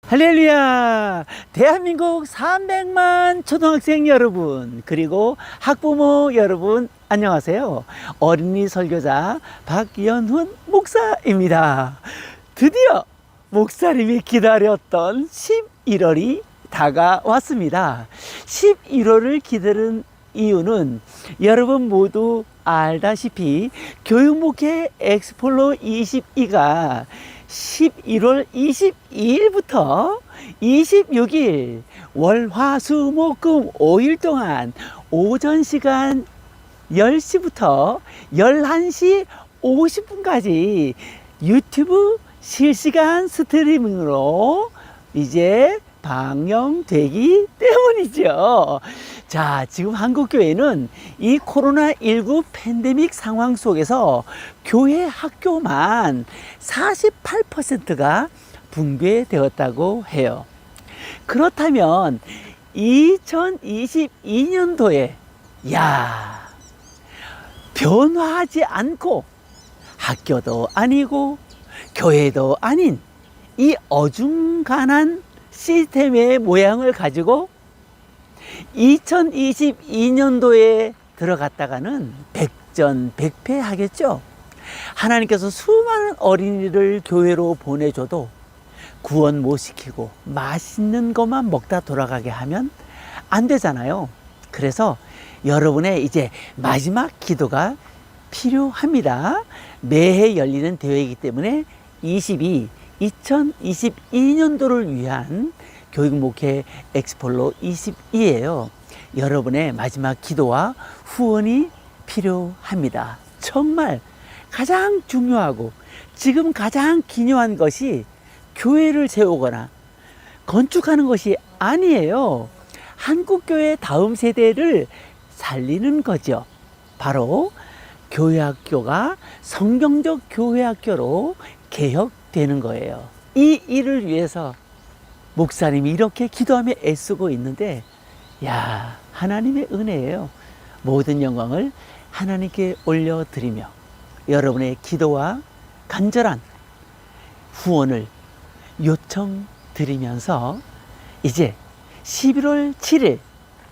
할렐루야! 대한민국 300만 초등학생 여러분, 그리고 학부모 여러분, 안녕하세요. 어린이 설교자 박연훈 목사입니다. 드디어 목사님이 기다렸던 11월이 다가왔습니다. 11월을 기다린 이유는 여러분 모두 알다시피 교육목회 엑스폴로 22가 11월 22일부터 26일 월화수목금 5일 동안 오전 시간 10시부터 11시 50분까지 유튜브 실시간 스트리밍으로 이제 방영되기 때문이죠. 자, 지금 한국교회는 이 코로나19 팬데믹 상황 속에서 교회 학교만 48%가 붕괴되었다고 해요. 그렇다면 2022년도에 변화하지 않고 학교도 아니고 교회도 아닌 이 어중간한 시스템의 모양을 가지고 2022년도에 들어갔다가는 백전백패하겠죠. 하나님께서 수많은 어린이를 교회로 보내줘도 구원 못 시키고 맛있는 것만 먹다 돌아가게 하면 안 되잖아요. 그래서 여러분의 이제 마지막 기도가 필요합니다. 매해 열리는 대회이기 때문에 2022년도를 위한 교육목회 엑스폴로 22예요. 여러분의 마지막 기도와 후원이 필요합니다. 정말 가장 중요하고 지금 가장 기묘한 것이 교회를 세우거나 건축하는 것이 아니에요. 한국교회 다음 세대를 살리는 거죠. 바로 교회학교가 성경적 교회학교로 개혁되는 거예요. 이 일을 위해서 목사님이 이렇게 기도하며 애쓰고 있는데, 하나님의 은혜예요. 모든 영광을 하나님께 올려드리며 여러분의 기도와 간절한 후원을 요청드리면서 이제 11월 7일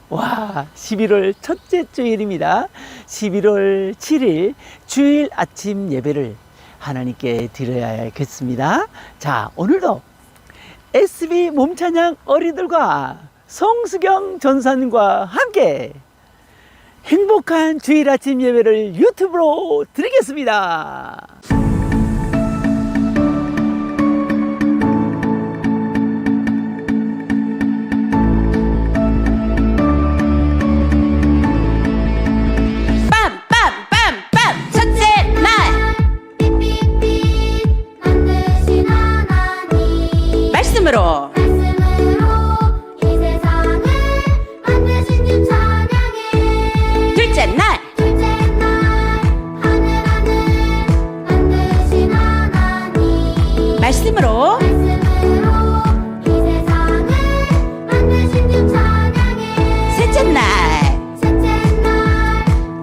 11월 첫째 주일입니다. 11월 7일 주일 아침 예배를 하나님께 드려야겠습니다. 자, 오늘도 SB 몸찬양 어린이들과 성수경 전사님과 함께 행복한 주일 아침 예배를 유튜브로 드리겠습니다. 말씀으로 이 세상을 만드신 주 찬양해. 둘째 날 하늘 만드신 하나님. 말씀으로 이 세상을 만드신 주 찬양해. 셋째 날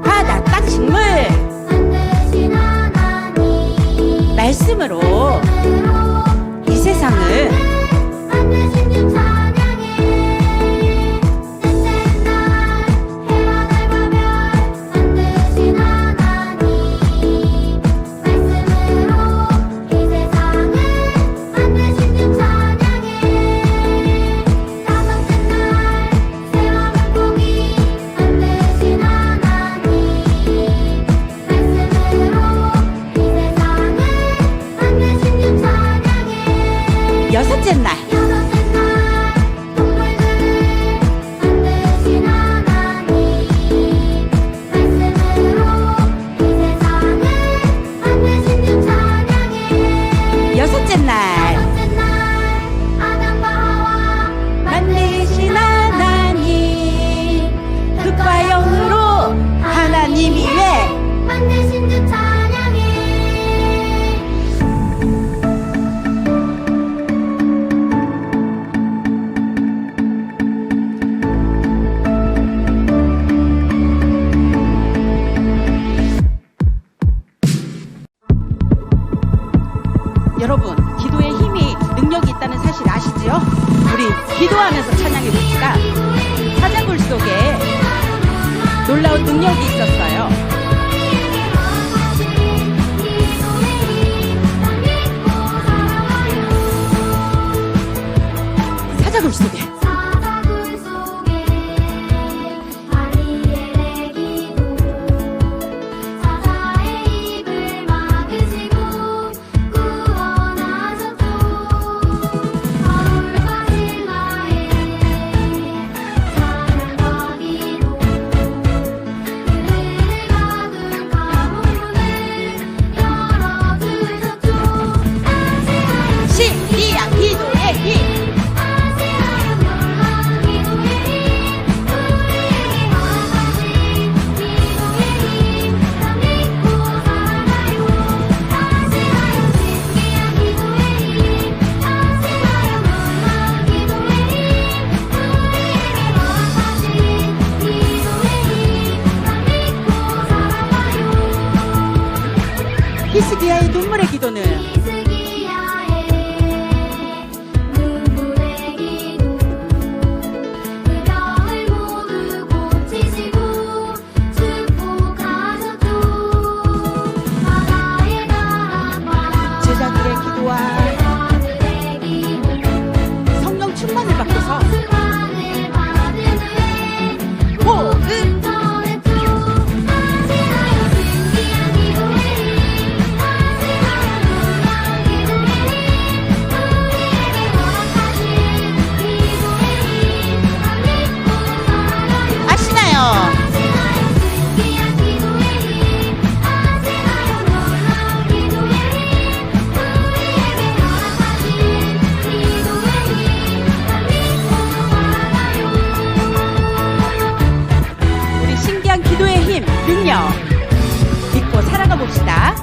바다 땅 식물 만드신 하나님. 말씀으로 이 세상을 여섯째 날 동물들을 만드신 하나님. 말씀으로 이 세상을 만드신 주 찬양해. 여섯째 날 아담과 하와 만드신 하나님. 흙과 영으로 하나님 위에 만드신 주 찬양해. 여러분, 기도에 힘이 능력이 있다는 사실 아시지요? 우리 기도하면서 찬양해 봅시다. 사자굴 속에 놀라운 능력이 있었어요. 사자굴 속에 사자굴 속에 다니엘의 기도 사자의 입을 막으시고 구원하셨죠. 바울과 실라의 사랑과 기도 그들을 가둔 감옥문을 열어주셨죠. 신기한 기도의 힘. 히스기야의 눈물의 기도는 눈물의 기도 그 병을 모두 고치시고 축복하셨죠. 바다의 나라와 제자들의 기도와 제자들의 기도 성령 충만을 받고서 수만을 받은 후에 복음 전했죠. 아시나요 신기한 기도의 힘 아시나요 놀라운 기도의 힘 우리에게 허락하신 기도의 힘 다 믿고 살아가요. 아시나요? 신기한 기도의 힘 아시나요 놀라운 기도의 힘 우리에게 허락하신 기도의 힘 다 믿고 살아가요. 우리 신기한 기도의 힘, 능력 믿고 살아가 봅시다.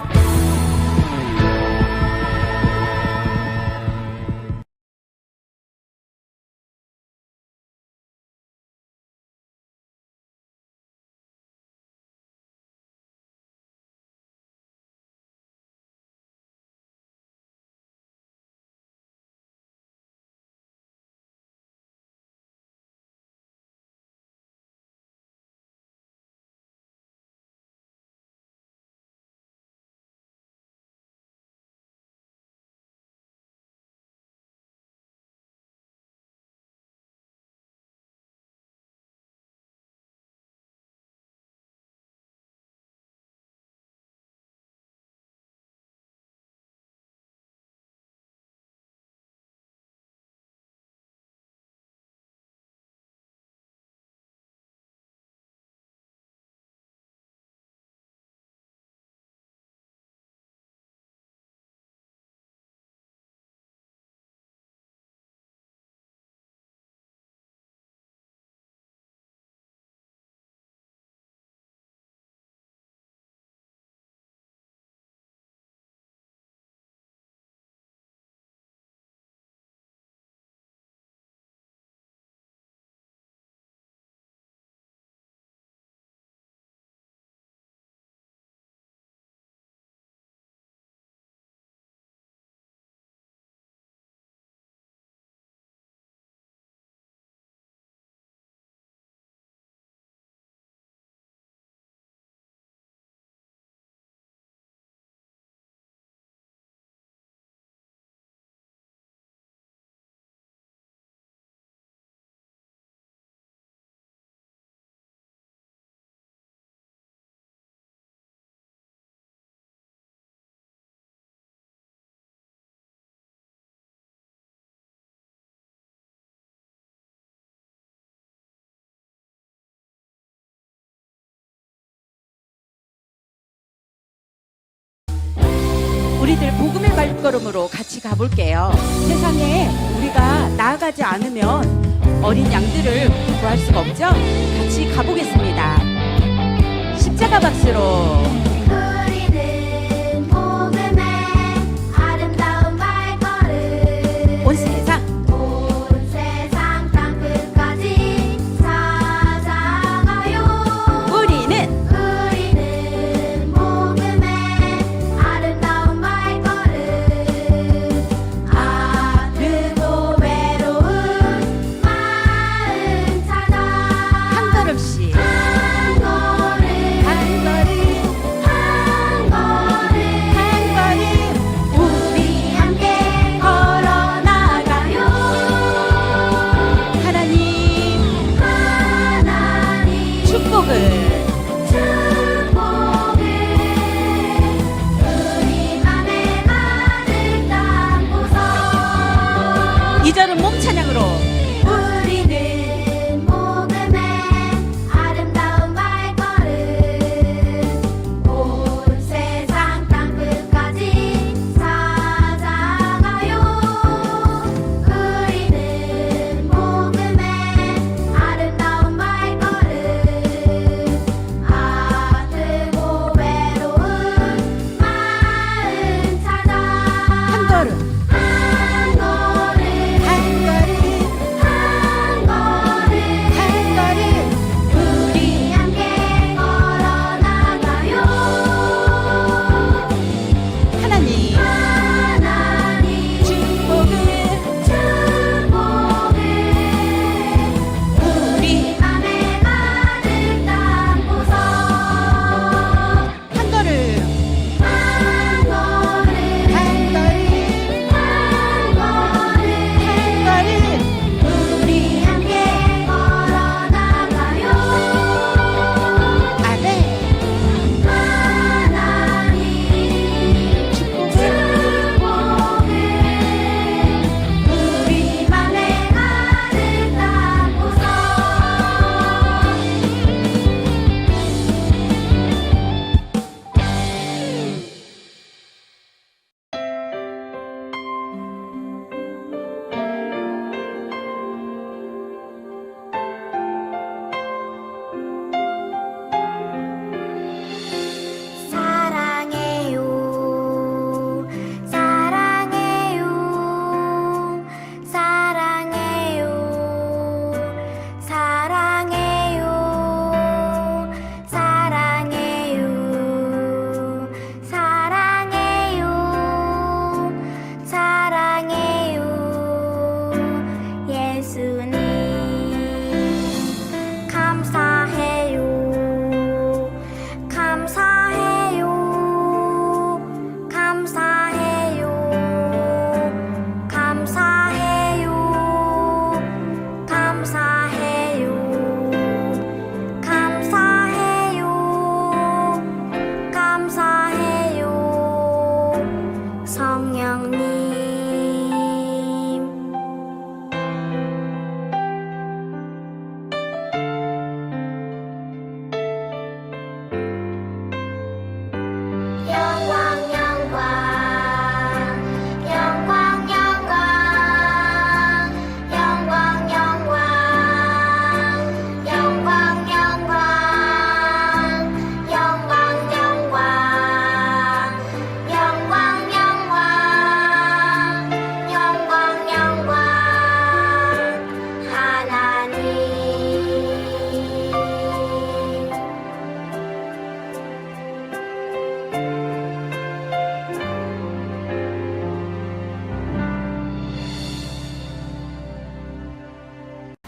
우리들 복음의 발걸음으로 같이 가볼게요. 세상에 우리가 나아가지 않으면 어린 양들을 구할 수가 없죠? 같이 가보겠습니다. 십자가 박수로 우리는 복음의 아름다운 발걸음 온 세상 온 세상 땅끝까지 찾아가요. 우리는 복음의 아름다운 발걸음 아프고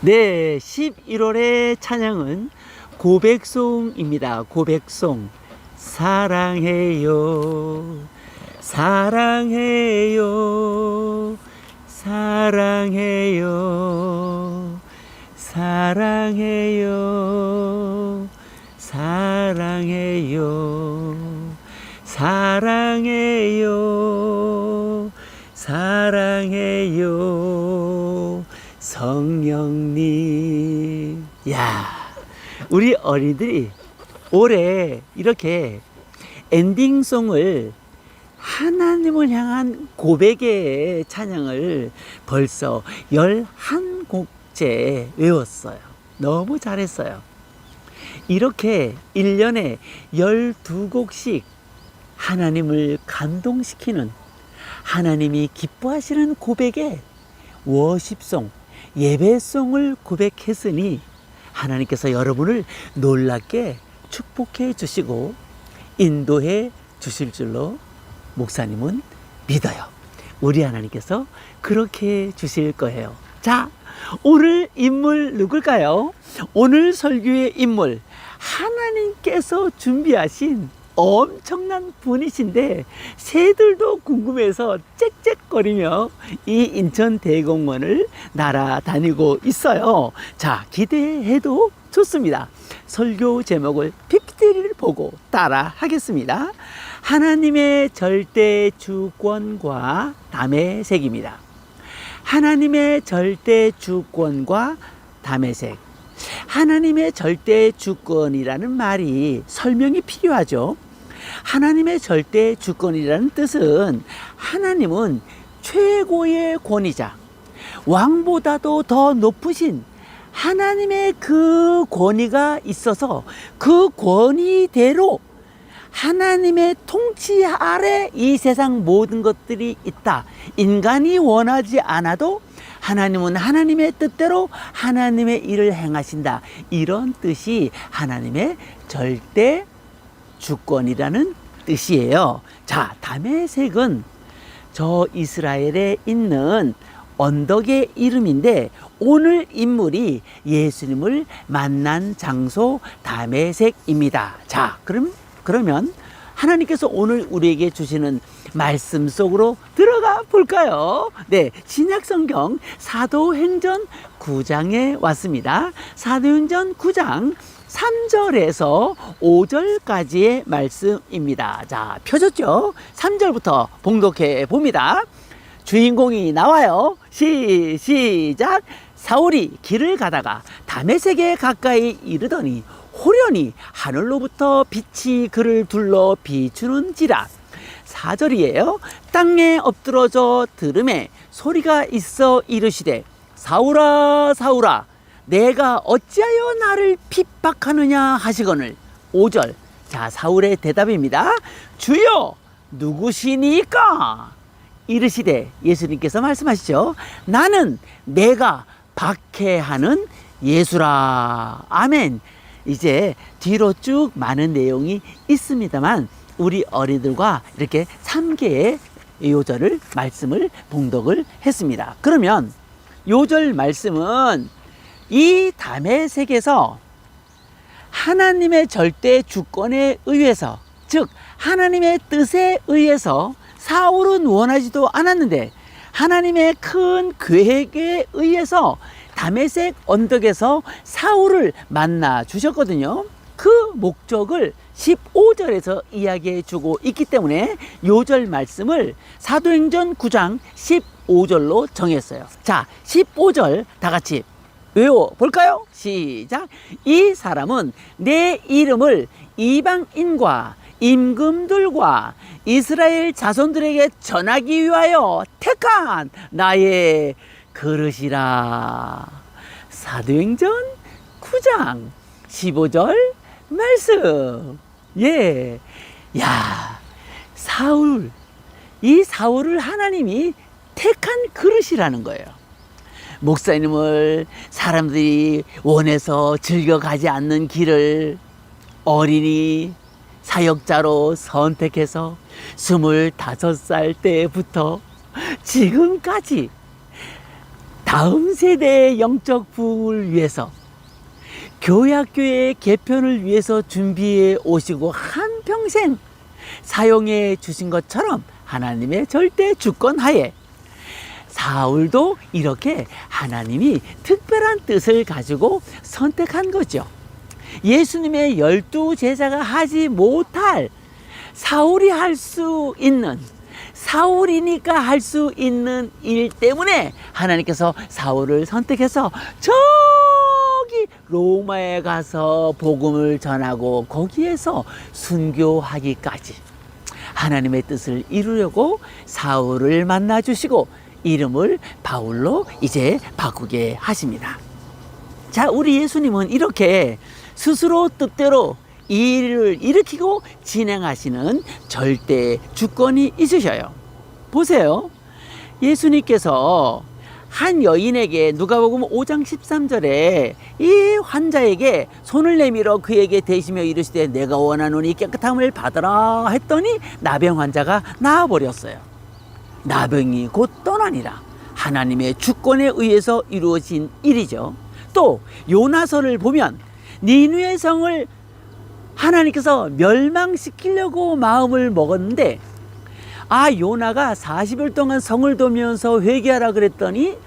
네, 11월의 찬양은 고백송입니다. 고백송. 사랑해요, 사랑해요, 사랑해요, 사랑해요, 사랑해요, 사랑해요, 사랑해요, 성령님. 야, 우리 어린이들이 올해 이렇게 엔딩송을 하나님을 향한 고백의 찬양을 벌써 11곡째 외웠어요. 너무 잘했어요. 이렇게 1년에 12곡씩 하나님을 감동시키는, 하나님이 기뻐하시는 고백의 워십송, 예배송을 고백했으니 하나님께서 여러분을 놀랍게 축복해 주시고 인도해 주실 줄로 목사님은 믿어요. 우리 하나님께서 그렇게 주실 거예요. 자, 오늘 인물 누굴까요? 오늘 설교의 인물, 하나님께서 준비하신 엄청난 분이신데 새들도 궁금해서 짹짹거리며 이 인천대공원을 날아다니고 있어요. 자, 기대해도 좋습니다. 설교 제목을 PPT를 보고 따라 하겠습니다. 하나님의 절대 주권과 담의색입니다. 하나님의 절대 주권과 담의색. 하나님의 절대 주권이라는 말이 설명이 필요하죠. 하나님의 절대 주권이라는 뜻은 하나님은 최고의 권위자, 왕보다도 더 높으신 하나님의 그 권위가 있어서 그 권위대로 하나님의 통치 아래 이 세상 모든 것들이 있다. 인간이 원하지 않아도 하나님은 하나님의 뜻대로 하나님의 일을 행하신다. 이런 뜻이 하나님의 절대 주권이라는 뜻이에요. 자, 담의색은 저 이스라엘에 있는 언덕의 이름인데 오늘 인물이 예수님을 만난 장소 담의색입니다. 자, 그러면 하나님께서 오늘 우리에게 주시는 말씀 속으로 들어가 볼까요? 네, 신약성경 사도행전 9장에 왔습니다. 사도행전 9장 3절에서 5절까지의 말씀입니다. 자, 펴졌죠? 3절부터 봉독해 봅니다. 주인공이 나와요. 시작. 사울이 길을 가다가 다메섹에 가까이 이르더니 호련히 하늘로부터 빛이 그를 둘러 비추는지라. 4절이에요. 땅에 엎드러져 들음에 소리가 있어 이르시되 사울아 사울아 내가 어찌하여 나를 핍박하느냐 하시거늘. 5절. 자, 사울의 대답입니다. 주여 누구시니까? 이르시되 예수님께서 말씀하시죠. 나는 내가 박해하는 예수라. 아멘. 이제 뒤로 쭉 많은 내용이 있습니다만 우리 어린이들과 이렇게 3개의 요절을 말씀을 봉독을 했습니다. 그러면 요절 말씀은 이 담의색에서 하나님의 절대 주권에 의해서, 즉 하나님의 뜻에 의해서 사울은 원하지도 않았는데 하나님의 큰 계획에 의해서 다메섹 언덕에서 사울을 만나 주셨거든요. 그 목적을 15절에서 이야기해 주고 있기 때문에 요절 말씀을 사도행전 9장 15절로 정했어요. 자, 15절 다 같이 외워볼까요? 시작. 이 사람은 내 이름을 이방인과 임금들과 이스라엘 자손들에게 전하기 위하여 택한 나의 그릇이라. 사도행전 9장 15절 말씀. 예. 야, 사울. 이 사울을 하나님이 택한 그릇이라는 거예요. 목사님을 사람들이 원해서 즐겨가지 않는 길을 어린이 사역자로 선택해서 25살 때부터 지금까지 다음 세대의 영적 부흥을 위해서 교회학교의 개편을 위해서 준비해 오시고 한평생 사용해 주신 것처럼 하나님의 절대 주권 하에 사울도 이렇게 하나님이 특별한 뜻을 가지고 선택한 거죠. 예수님의 12제자가 하지 못할 사울이 할 수 있는, 사울이니까 할 수 있는 일 때문에 하나님께서 사울을 선택해서 저기 로마에 가서 복음을 전하고 거기에서 순교하기까지 하나님의 뜻을 이루려고 사울을 만나 주시고 이름을 바울로 이제 바꾸게 하십니다. 자, 우리 예수님은 이렇게 스스로 뜻대로 이 일을 일으키고 진행하시는 절대 주권이 있으셔요. 보세요. 예수님께서 한 여인에게 누가복음 5장 13절에 이 환자에게 손을 내밀어 그에게 대시며 이르시되 내가 원하노니 깨끗함을 받으라 했더니 나병 환자가 나아버렸어요. 나병이 곧 떠나니라. 하나님의 주권에 의해서 이루어진 일이죠. 또 요나서를 보면 니느웨 성을 하나님께서 멸망시키려고 마음을 먹었는데 요나가 40일 동안 성을 돌면서 회개하라 그랬더니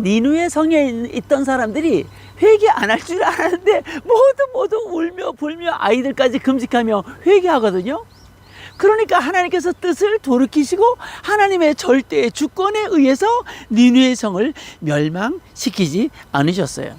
니느웨 성에 있던 사람들이 회개 안 할 줄 알았는데 모두 울며 불며 아이들까지 금식하며 회개하거든요. 그러니까 하나님께서 뜻을 돌이키시고 하나님의 절대 주권에 의해서 니느웨 성을 멸망시키지 않으셨어요.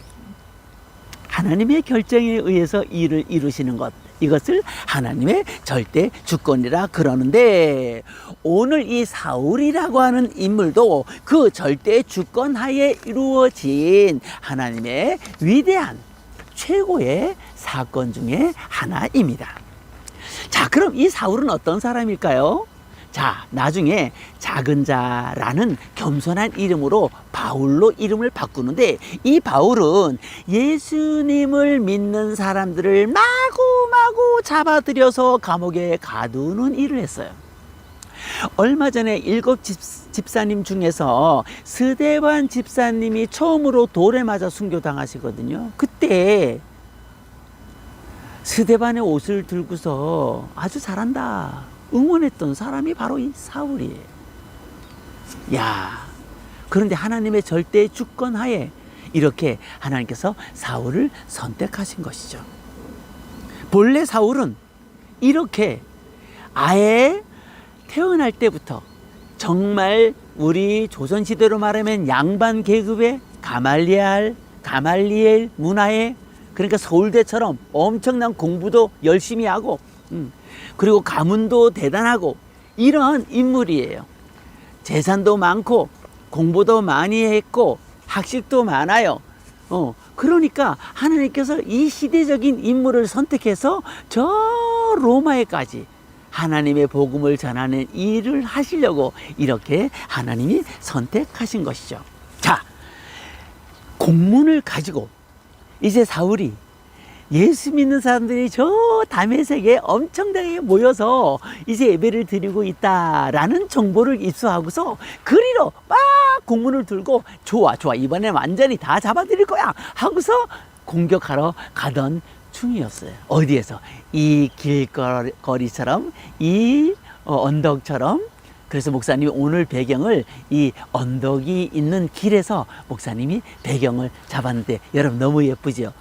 하나님의 결정에 의해서 일을 이루시는 것, 이것을 하나님의 절대 주권이라 그러는데 오늘 이 사울이라고 하는 인물도 그 절대 주권 하에 이루어진 하나님의 위대한 최고의 사건 중에 하나입니다. 자, 그럼 이 사울은 어떤 사람일까요? 자, 나중에 작은 자라는 겸손한 이름으로 바울로 이름을 바꾸는데 이 바울은 예수님을 믿는 사람들을 마구마구 잡아들여서 감옥에 가두는 일을 했어요. 얼마 전에 7 집사님 중에서 스데반 집사님이 처음으로 돌에 맞아 순교당하시거든요. 그때 스데반의 옷을 들고서 아주 잘한다 응원했던 사람이 바로 이 사울이에요. 그런데 하나님의 절대 주권 하에 이렇게 하나님께서 사울을 선택하신 것이죠. 본래 사울은 이렇게 아예 태어날 때부터 정말 우리 조선시대로 말하면 양반 계급의 가말리엘 문화에, 그러니까 서울대처럼 엄청난 공부도 열심히 하고 그리고 가문도 대단하고 이러한 인물이에요. 재산도 많고 공부도 많이 했고 학식도 많아요. 그러니까 하나님께서 이 시대적인 인물을 선택해서 저 로마에까지 하나님의 복음을 전하는 일을 하시려고 이렇게 하나님이 선택하신 것이죠. 자, 공문을 가지고 이제 사울이 예수 믿는 사람들이 저 다메섹에 엄청나게 모여서 이제 예배를 드리고 있다라는 정보를 입수하고서 그리로 막 공문을 들고 좋아 이번엔 완전히 다 잡아드릴 거야 하고서 공격하러 가던 중이었어요. 어디에서? 이 길거리처럼 이 언덕처럼. 그래서 목사님이 오늘 배경을 이 언덕이 있는 길에서 목사님이 배경을 잡았는데 여러분 너무 예쁘죠?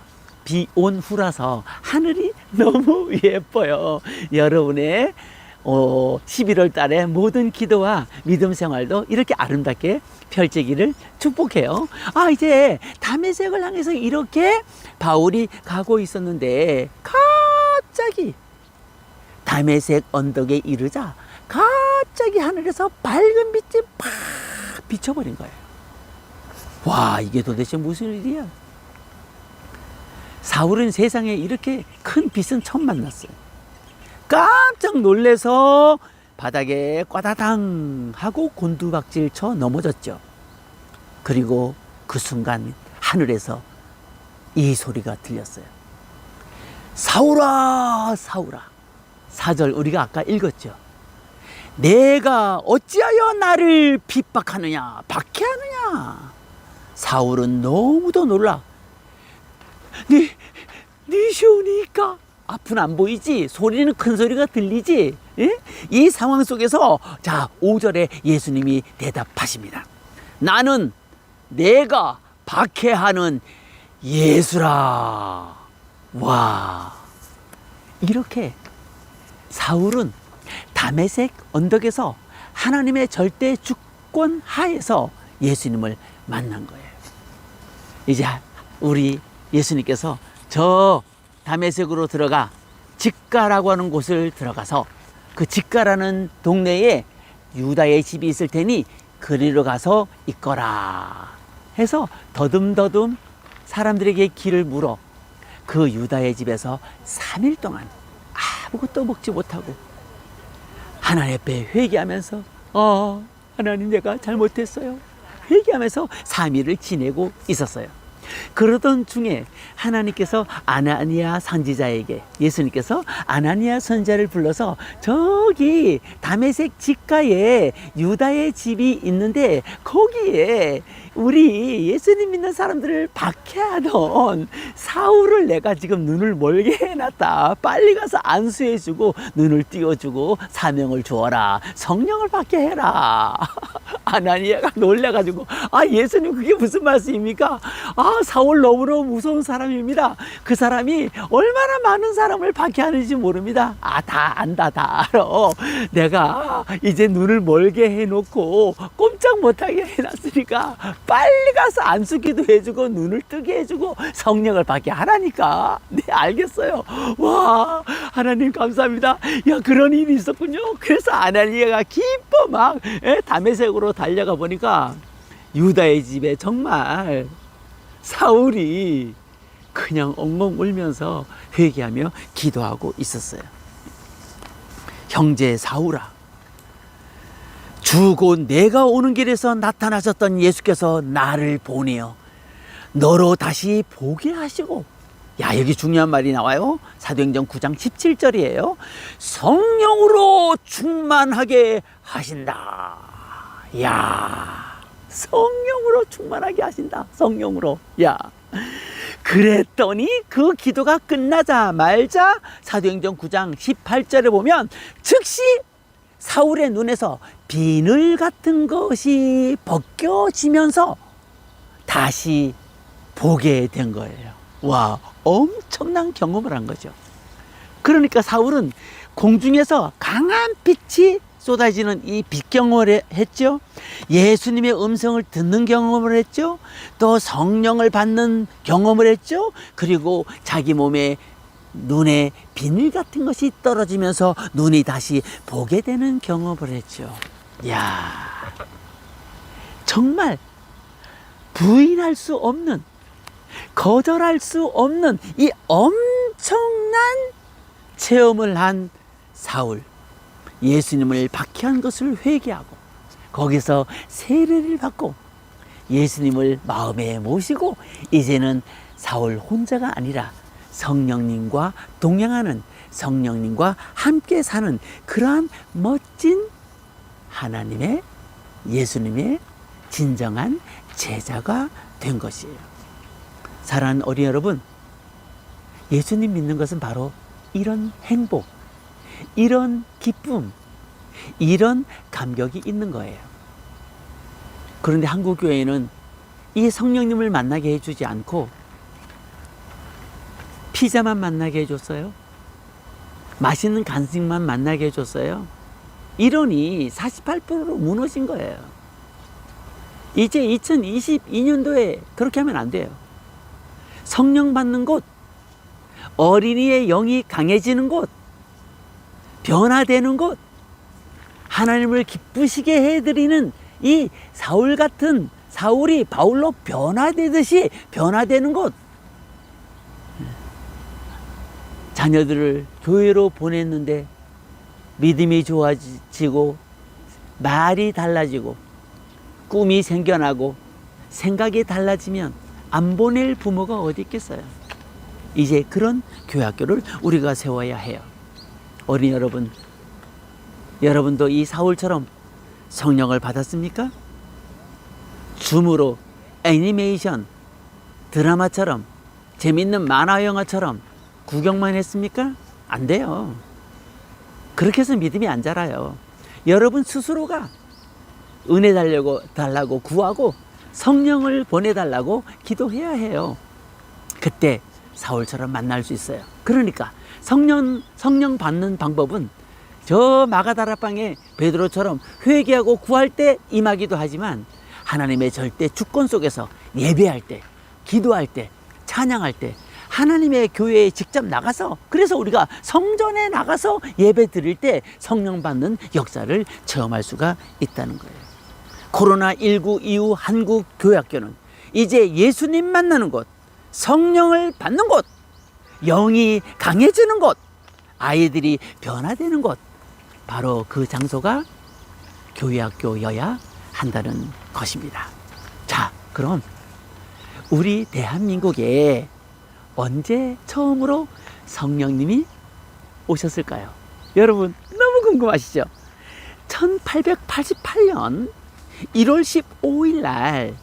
비 온 후라서 하늘이 너무 예뻐요. 여러분의 11월 달에 모든 기도와 믿음 생활도 이렇게 아름답게 펼치기를 축복해요. 이제 다메섹을 향해서 이렇게 바울이 가고 있었는데 갑자기 다메섹 언덕에 이르자 갑자기 하늘에서 밝은 빛이 팍 비쳐버린 거예요. 와, 이게 도대체 무슨 일이야? 사울은 세상에 이렇게 큰 빛은 처음 만났어요. 깜짝 놀래서 바닥에 꽈다당 하고 곤두박질 쳐 넘어졌죠. 그리고 그 순간 하늘에서 이 소리가 들렸어요. 사울아, 사울아. 4절 우리가 아까 읽었죠. 내가 어찌하여 나를 핍박하느냐, 박해하느냐. 사울은 너무도 놀라. 니시오니까? 앞은 안 보이지? 소리는 큰 소리가 들리지? 예? 이 상황 속에서 자 5절에 예수님이 대답하십니다. 나는 내가 박해하는 예수라. 와, 이렇게 사울은 다메섹 언덕에서 하나님의 절대 주권 하에서 예수님을 만난 거예요. 이제 우리 예수님께서 저 다메섹으로 들어가 직가라고 하는 곳을 들어가서 그 직가라는 동네에 유다의 집이 있을 테니 그리로 가서 있거라 해서 더듬더듬 사람들에게 길을 물어 그 유다의 집에서 3일 동안 아무것도 먹지 못하고 하나님 앞에 회개하면서 하나님 내가 잘못했어요 회개하면서 3일을 지내고 있었어요. 그러던 중에 하나님께서 아나니아 선지자에게 예수님께서 아나니아 선지자를 불러서 저기 다메섹 직가에 유다의 집이 있는데 거기에 우리 예수님 믿는 사람들을 박해하던 사울을 내가 지금 눈을 멀게 해놨다. 빨리 가서 안수해주고 눈을 띄워주고 사명을 주어라. 성령을 받게 해라. 아나니아가 놀래가지고 예수님 그게 무슨 말씀입니까? 사울 너무너무 무서운 사람입니다. 그 사람이 얼마나 많은 사람을 박해하는지 모릅니다. 다 안다, 다 알아. 내가 이제 눈을 멀게 해놓고 꼼짝 못하게 해놨으니까 빨리 가서 안수기도 해주고 눈을 뜨게 해주고 성령을 받게 하라니까. 네, 알겠어요. 와, 하나님 감사합니다. 야, 그런 일이 있었군요. 그래서 아나니아가 기뻐 막 다메섹으로 달려가 보니까 유다의 집에 정말 사울이 그냥 엉엉 울면서 회개하며 기도하고 있었어요. 형제 사울아, 주 곧 내가 오는 길에서 나타나셨던 예수께서 나를 보내어 너로 다시 보게 하시고, 야, 여기 중요한 말이 나와요. 사도행전 9장 17절이에요. 성령으로 충만하게 하신다. 야, 성령으로 충만하게 하신다. 성령으로. 야, 그랬더니 그 기도가 끝나자마자 사도행전 9장 18절에 보면 즉시 사울의 눈에서 비늘 같은 것이 벗겨지면서 다시 보게 된 거예요. 와, 엄청난 경험을 한 거죠. 그러니까 사울은 공중에서 강한 빛이 쏟아지는 이 빛 경험을 했죠. 예수님의 음성을 듣는 경험을 했죠. 또 성령을 받는 경험을 했죠. 그리고 자기 몸에 눈에 비늘 같은 것이 떨어지면서 눈이 다시 보게 되는 경험을 했죠. 야, 정말 부인할 수 없는, 거절할 수 없는 이 엄청난 체험을 한 사울. 예수님을 박해한 것을 회개하고 거기서 세례를 받고 예수님을 마음에 모시고 이제는 사울 혼자가 아니라 성령님과 동행하는, 성령님과 함께 사는 그러한 멋진 하나님의, 예수님의 진정한 제자가 된 것이에요. 사랑하는 어린이 여러분, 예수님 믿는 것은 바로 이런 행복, 이런 기쁨, 이런 감격이 있는 거예요. 그런데 한국교회는 이 성령님을 만나게 해주지 않고 피자만 만나게 해줬어요. 맛있는 간식만 만나게 해줬어요. 이러니 48%로 무너진 거예요. 이제 2022년도에 그렇게 하면 안 돼요. 성령 받는 곳, 어린이의 영이 강해지는 곳, 변화되는 곳, 하나님을 기쁘시게 해드리는 이 사울 같은, 사울이 바울로 변화되듯이 변화되는 곳. 자녀들을 교회로 보냈는데 믿음이 좋아지고 말이 달라지고 꿈이 생겨나고 생각이 달라지면 안 보낼 부모가 어디 있겠어요. 이제 그런 교회 학교를 우리가 세워야 해요. 어린이 여러분, 여러분도 이 사울처럼 성령을 받았습니까? 줌으로 애니메이션, 드라마처럼 재밌는 만화 영화처럼 구경만 했습니까? 안 돼요. 그렇게 해서 믿음이 안 자라요. 여러분 스스로가 은혜 달라고 구하고 성령을 보내달라고 기도해야 해요. 그때 사울처럼 만날 수 있어요. 그러니까 성령 받는 방법은 저 마가다라방에 베드로처럼 회개하고 구할 때 임하기도 하지만 하나님의 절대 주권 속에서 예배할 때, 기도할 때, 찬양할 때 하나님의 교회에 직접 나가서, 그래서 우리가 성전에 나가서 예배 드릴 때 성령 받는 역사를 체험할 수가 있다는 거예요. 코로나19 이후 한국 교회학교는 이제 예수님 만나는 곳, 성령을 받는 곳, 영이 강해지는 곳, 아이들이 변화되는 곳, 바로 그 장소가 교회학교여야 한다는 것입니다. 자, 그럼 우리 대한민국에 언제 처음으로 성령님이 오셨을까요? 여러분 너무 궁금하시죠? 1888년 1월 15일 날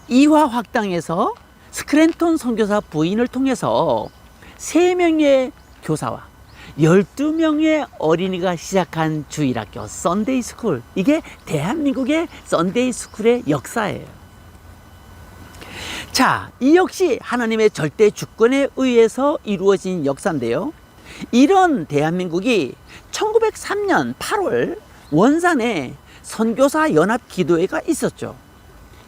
이화학당에서 스크랜턴 선교사 부인을 통해서 3명의 교사와 12명의 어린이가 시작한 주일학교 썬데이 스쿨, 이게 대한민국의 썬데이 스쿨의 역사예요. 자, 이 역시 하나님의 절대 주권에 의해서 이루어진 역사인데요. 이런 대한민국이 1903년 8월 원산에 선교사 연합 기도회가 있었죠.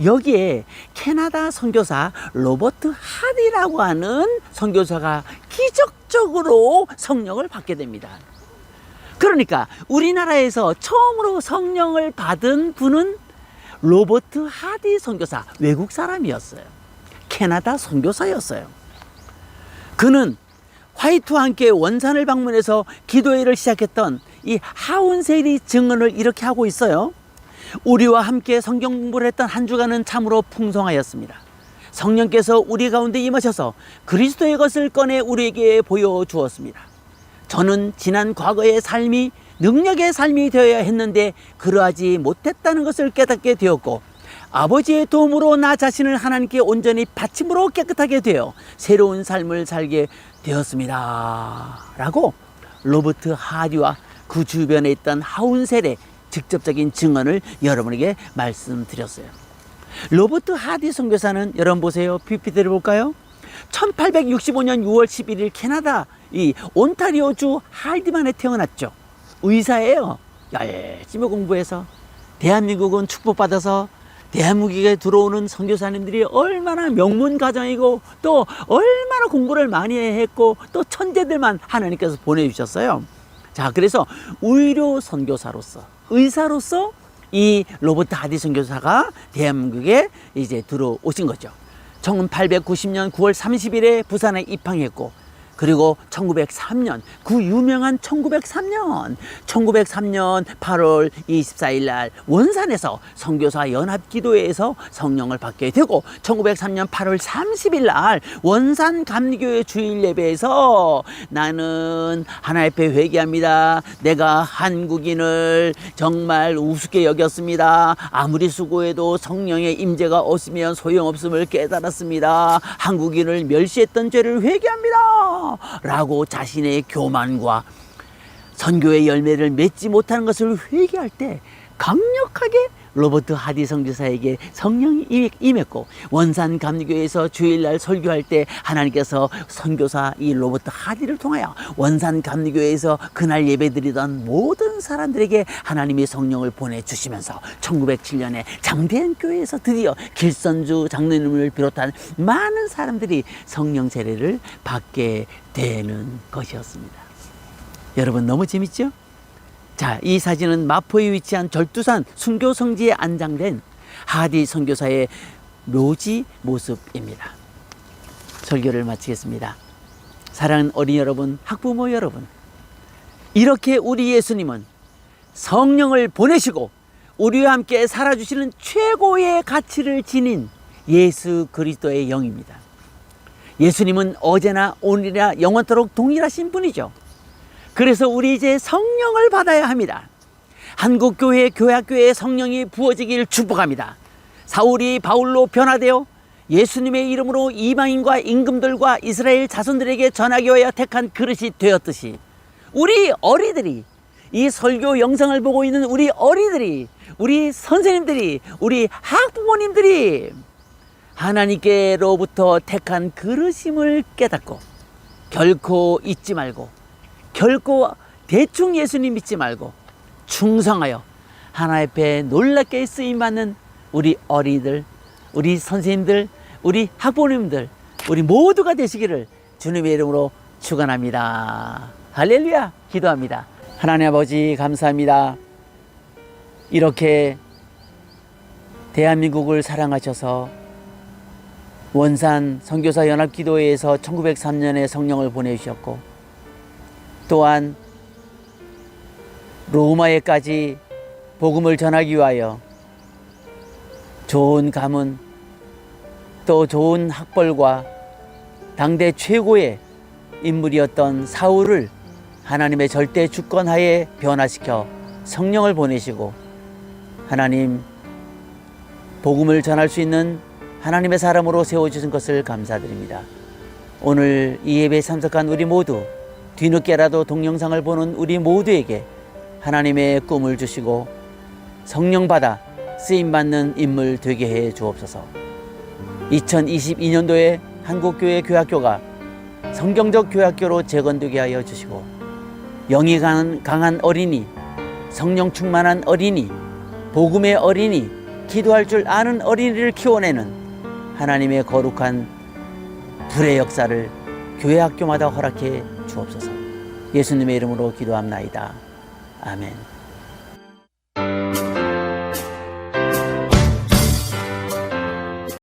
여기에 캐나다 선교사 로버트 하디라고 하는 선교사가 기적적으로 성령을 받게 됩니다. 그러니까 우리나라에서 처음으로 성령을 받은 분은 로버트 하디 선교사, 외국 사람이었어요. 캐나다 선교사였어요. 그는 화이트와 함께 원산을 방문해서 기도회를 시작했던 이 하운세리 증언을 이렇게 하고 있어요. 우리와 함께 성경 공부를 했던 한 주간은 참으로 풍성하였습니다. 성령께서 우리 가운데 임하셔서 그리스도의 것을 꺼내 우리에게 보여주었습니다. 저는 지난 과거의 삶이 능력의 삶이 되어야 했는데 그러하지 못했다는 것을 깨닫게 되었고, 아버지의 도움으로 나 자신을 하나님께 온전히 바침으로 깨끗하게 되어 새로운 삶을 살게 되었습니다. 라고 로버트 하디와 그 주변에 있던 하운셀의 직접적인 증언을 여러분에게 말씀드렸어요. 로버트 하디 선교사는 여러분 보세요. PPT를 볼까요? 1865년 6월 11일 캐나다 이 온타리오주 할디만에 태어났죠. 의사예요. 열심히 공부해서 대한민국은 축복받아서 대한민국에 들어오는 선교사님들이 얼마나 명문 가정이고 또 얼마나 공부를 많이 했고 또 천재들만 하나님께서 보내주셨어요. 자, 그래서 의료 선교사로서, 의사로서 이 로버트 하디 선교사가 대한민국에 이제 들어오신 거죠. 1890년 9월 30일에 부산에 입항했고, 그리고 1903년, 그 유명한 1903년 8월 24일 날 원산에서 선교사 연합기도회에서 성령을 받게 되고, 1903년 8월 30일 날 원산 감리교회 주일 예배에서 나는 하나님 앞에 회개합니다. 내가 한국인을 정말 우습게 여겼습니다. 아무리 수고해도 성령의 임재가 없으면 소용없음을 깨달았습니다. 한국인을 멸시했던 죄를 회개합니다. 라고 자신의 교만과 선교의 열매를 맺지 못하는 것을 회개할 때 강력하게 로버트 하디 선교사에게 성령이 임했고, 원산 감리교회에서 주일날 설교할 때 하나님께서 선교사 이 로버트 하디를 통하여 원산 감리교회에서 그날 예배드리던 모든 사람들에게 하나님의 성령을 보내주시면서 1907년에 장대한 교회에서 드디어 길선주 장로님을 비롯한 많은 사람들이 성령 세례를 받게 되는 것이었습니다. 여러분 너무 재밌죠? 자, 이 사진은 마포에 위치한 절두산 순교 성지에 안장된 하디 선교사의 묘지 모습입니다. 설교를 마치겠습니다. 사랑하는 어린이 여러분, 학부모 여러분, 이렇게 우리 예수님은 성령을 보내시고 우리와 함께 살아주시는 최고의 가치를 지닌 예수 그리스도의 영입니다. 예수님은 어제나 오늘이나 영원토록 동일하신 분이죠. 그래서 우리 이제 성령을 받아야 합니다. 한국교회 교회학교에 성령이 부어지길 축복합니다. 사울이 바울로 변화되어 예수님의 이름으로 이방인과 임금들과 이스라엘 자손들에게 전하기 위하여 택한 그릇이 되었듯이 우리 어리들이, 이 설교 영상을 보고 있는 우리 어리들이, 우리 선생님들이, 우리 학부모님들이 하나님께로부터 택한 그릇임을 깨닫고 결코 잊지 말고, 결코 대충 예수님 믿지 말고 충성하여 하나님 앞에 놀랍게 쓰임받는 우리 어린이들, 우리 선생님들, 우리 학부모님들, 우리 모두가 되시기를 주님의 이름으로 축원합니다. 할렐루야. 기도합니다. 하나님 아버지 감사합니다. 이렇게 대한민국을 사랑하셔서 원산 선교사 연합기도회에서 1903년에 성령을 보내주셨고, 또한 로마에까지 복음을 전하기 위하여 좋은 가문, 또 좋은 학벌과 당대 최고의 인물이었던 사울을 하나님의 절대 주권하에 변화시켜 성령을 보내시고, 하나님 복음을 전할 수 있는 하나님의 사람으로 세워주신 것을 감사드립니다. 오늘 이 예배에 참석한 우리 모두, 뒤늦게라도 동영상을 보는 우리 모두에게 하나님의 꿈을 주시고 성령 받아 쓰임받는 인물 되게 해 주옵소서. 2022년도에 한국교회 교회학교가 성경적 교회학교로 재건되게 하여 주시고, 영이 강한 어린이, 성령 충만한 어린이, 복음의 어린이, 기도할 줄 아는 어린이를 키워내는 하나님의 거룩한 불의 역사를 교회학교마다 허락해 주옵소서. 예수님의 이름으로 기도합나이다. 아멘.